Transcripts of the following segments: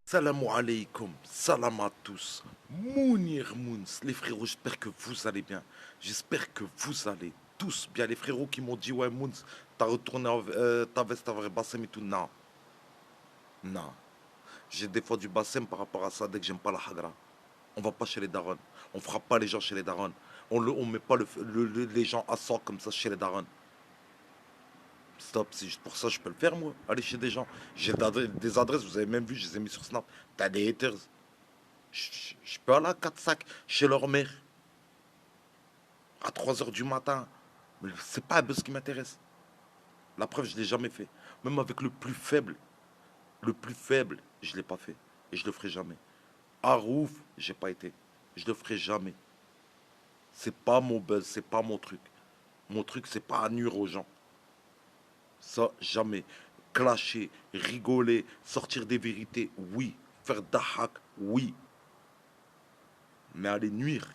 Salam alaikum, salam à tous. Mounir Mouns, les frérots, j'espère que vous allez bien. J'espère que vous allez tous bien. Les frérots qui m'ont dit, ouais, Mouns, t'as retourné ta veste avec Bassem et tout. Non, non. J'ai défendu Bassem par rapport à ça dès que j'aime pas la hagra. On va pas chez les darons. On frappe pas les gens chez les darons. On met pas les gens à sang comme ça chez les darons. Stop, c'est juste pour ça que je peux le faire, moi. Aller chez des gens. J'ai des adresses, vous avez même vu, je les ai mis sur Snap. T'as des haters. Je peux aller à 4 sacs chez leur mère à 3 heures du matin. Mais c'est pas un buzz qui m'intéresse. La preuve, je ne l'ai jamais fait. Même avec le plus faible, je ne l'ai pas fait. Et je le ferai jamais. Harouf, j'ai pas été. Je le ferai jamais. C'est pas mon buzz, c'est pas mon truc. Mon truc, c'est pas à nuire aux gens. Ça, jamais. Clasher, rigoler, sortir des vérités, oui. Faire dahak, oui. Mais aller nuire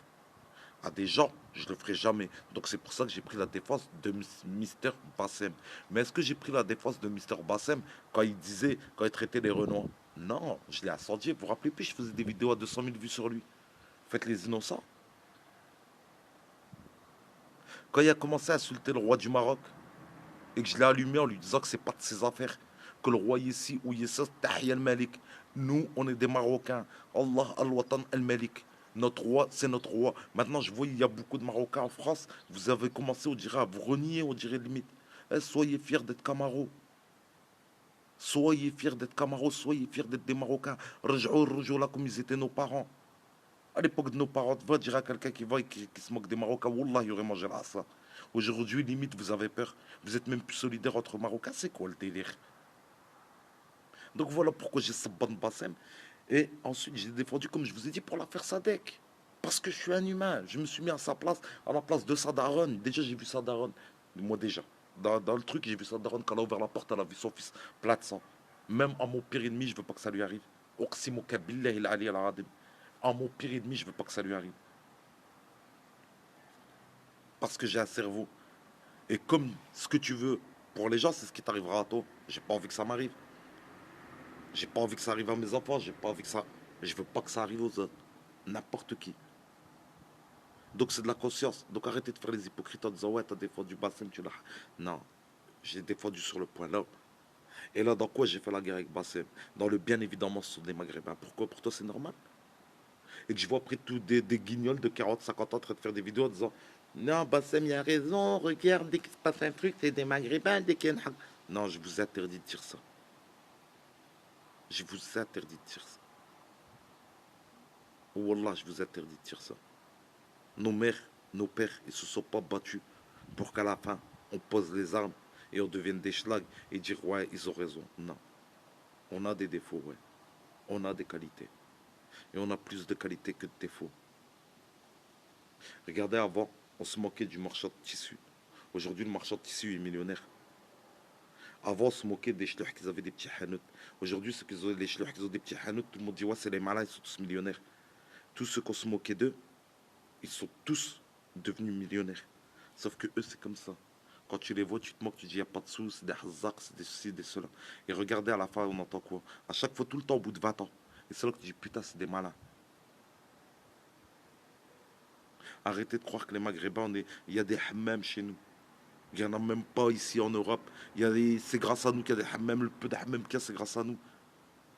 à des gens, je le ferai jamais. Donc c'est pour ça que j'ai pris la défense de Mister Bassem. Mais est-ce que j'ai pris la défense de Mister Bassem quand il disait, quand il traitait les Renois? Non, je l'ai incendié. Vous vous rappelez plus, je faisais des vidéos à 200 000 vues sur lui. Faites les innocents. Quand il a commencé à insulter le roi du Maroc et que je l'ai allumé en lui disant que c'est pas de ses affaires, que le roi ici ou ici, Tahia al-Malik. Nous, on est des Marocains. Allah al-Watan al-Malik. Notre roi, c'est notre roi. Maintenant, je vois, il y a beaucoup de Marocains en France. Vous avez commencé, on dirait, à vous renier, on dirait limite. Eh, soyez fiers d'être Camaro. Soyez fiers d'être Camaro. Soyez fiers d'être des Marocains. Rejou là comme ils étaient nos parents. À l'époque de nos parents, va dire à quelqu'un qui va et qui se moque des Marocains, Wallah, il aurait mangé là ça. Aujourd'hui, limite, vous avez peur. Vous êtes même plus solidaires entre Marocains. C'est quoi le délire? Donc voilà pourquoi j'ai cette bonne Bassem. Et ensuite, j'ai défendu, comme je vous ai dit, pour l'affaire Sadek. Parce que je suis un humain. Je me suis mis à sa place, à la place de Sadaron. Déjà, j'ai vu Sadaron. Moi, déjà. Dans le truc, j'ai vu Sadaron. Quand elle a ouvert la porte, elle a vu son fils plat de sang. Même à mon pire ennemi, je veux pas que ça lui arrive. Oqsimo kabillah il ali al-adim. À mon pire ennemi, je veux pas que ça lui arrive. Parce que j'ai un cerveau. Et comme ce que tu veux pour les gens, c'est ce qui t'arrivera à toi. J'ai pas envie que ça m'arrive. J'ai pas envie que ça arrive à mes enfants. J'ai pas envie que ça. Je veux pas que ça arrive aux autres. N'importe qui. Donc c'est de la conscience. Donc arrêtez de faire les hypocrites en disant ouais, t'as défendu Bassem, tu l'as. Non, j'ai défendu sur le point là. Et là, dans quoi j'ai fait la guerre avec Bassem? Dans le bien évidemment, ce sont des Maghrébins. Pourquoi? Pour toi, c'est normal? Et que je vois après tout des guignols de 40, 50 ans en train de faire des vidéos en disant non, Bassem, il a raison, regarde, dès qu'il se passe un truc, c'est des Maghrébins, dès qu'il y a une... Non, je vous interdis de dire ça. Je vous interdis de dire ça. Wallah, je vous interdis de dire ça. Nos mères, nos pères, ils se sont pas battus pour qu'à la fin, on pose les armes et on devienne des schlags et dire ouais, ils ont raison. Non. On a des défauts, ouais. On a des qualités. Et on a plus de qualités que de défauts. Regardez, avant, on se moquait du marchand de tissu. Aujourd'hui, le marchand de tissu est millionnaire. Avant, on se moquait des chlouhs qui avaient des petits hanout. Aujourd'hui, ceux qui ont les chlouhs qui ont des petits hanout, tout le monde dit ouais, c'est les malins, ils sont tous millionnaires. Tous ceux qu'on se moquait d'eux, ils sont tous devenus millionnaires. Sauf que eux, c'est comme ça. Quand tu les vois, tu te moques, tu dis, il n'y a pas de sous, c'est des hazaks, c'est des ceci, des cela. Et regardez à la fin, on entend quoi? À chaque fois, tout le temps, au bout de 20 ans. Et c'est là que tu dis, putain, c'est des malins. Arrêtez de croire que les Maghrébins, il y a des hammams chez nous. Il n'y en a même pas ici en Europe. C'est grâce à nous qu'il y a des hammams. Le peu de hammams qu'il y a, c'est grâce à nous.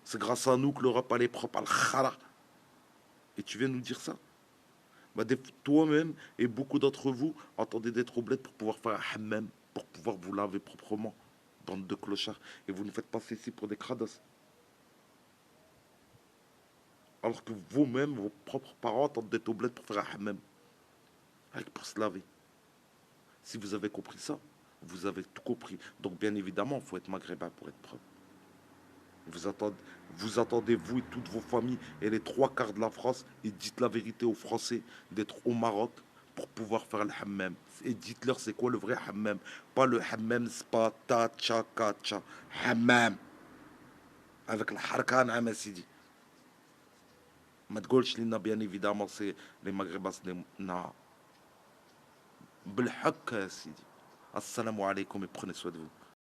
C'est grâce à nous que l'Europe, elle est propre, al khara. Et tu viens nous dire ça? Bah, toi-même et beaucoup d'entre vous entendez des troublets pour pouvoir faire un hammam, pour pouvoir vous laver proprement. Bande de clochards. Et vous nous faites passer ici pour des crados. Alors que vous-même, vos propres parents entendent des taublettes pour faire un hammam. Avec pour se laver. Si vous avez compris ça, vous avez tout compris. Donc bien évidemment, il faut être maghrébin pour être propre. Vous attendez, vous et toutes vos familles et les trois quarts de la France et dites la vérité aux Français d'être au Maroc pour pouvoir faire le hammam. Et dites-leur c'est quoi le vrai hammam. Pas le hammam spa ta cha ka cha. Hammam. Avec le harkan à Sidi. ما تقولش لنا bien évidemment c'est les Maghrébins non بالحق يا سيدي السلام عليكم et prenez soin de vous